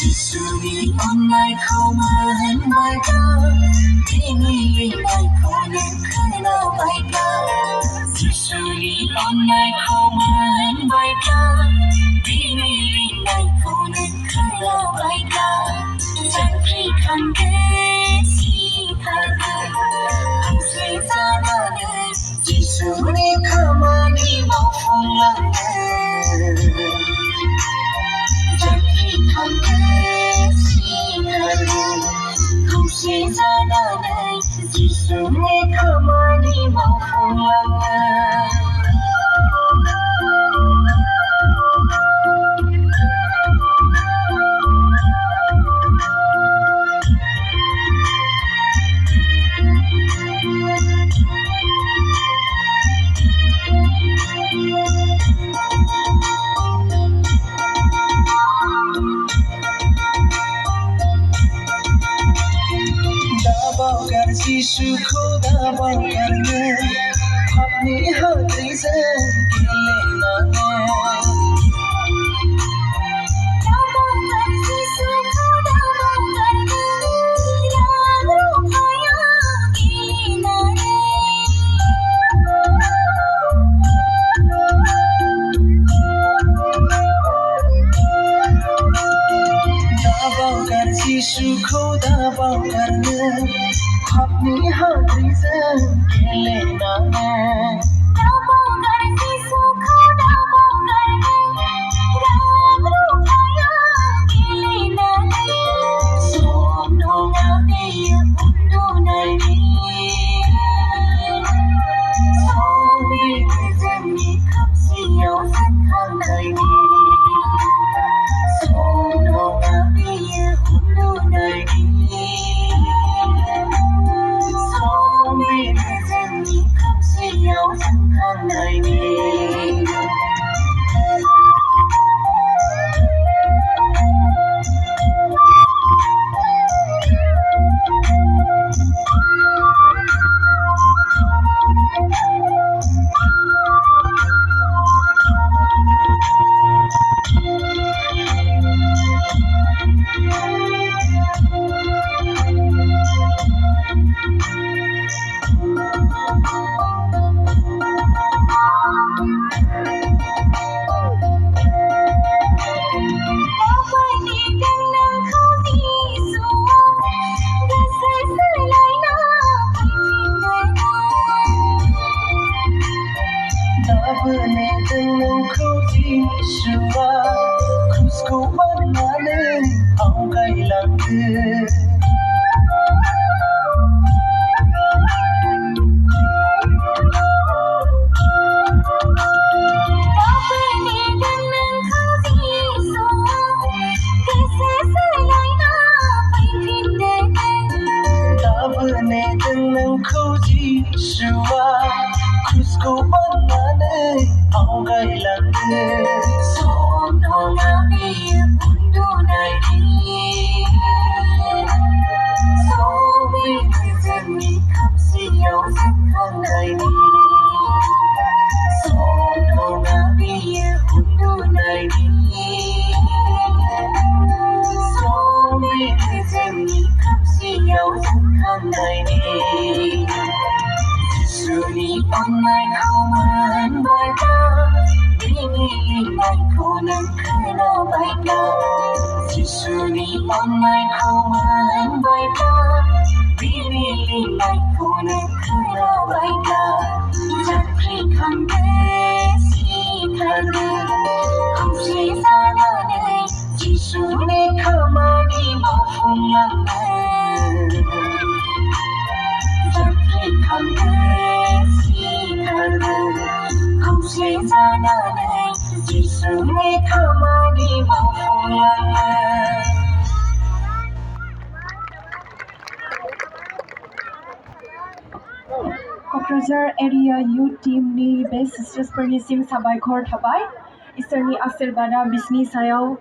Jisuni onnaikuo mwnbaibla, bini kwnabaibla. Jisuni onnaikuo mwnbaibla, bini kwnabaibla. Jangkrik kande sikharga, hamse janane. Jisuni khamani mawfunglange. Jisuni khamani mawfunglange. Jisu khoda bangarne apni hati se khilna hai Jisu khoda bangarne raam rukhaya khilna hai Jisu khoda bangarne अपनी हाथी से खेलना है दाबोगर जीसु खोदा बोगर राम रुखाया खेलना है सोनो गाने undo नहीं सोबे जमी खपसियों संखां नहीं सोनो गाने उंडो नहीं Jisuni onnaikuo mwnbaibla, bini kwnabaibla. Jisuni onnaikuo mwnbaibla, bini kwnabaibla. Jangkrik kande sikharga, hamse janane. Jisuni khamani mawfunglange. Jisuni khamani mawfunglange. Tukrajhar area youth team ni best sisters pernisim sabaikor thabai. Istorni asir bada bisni sayau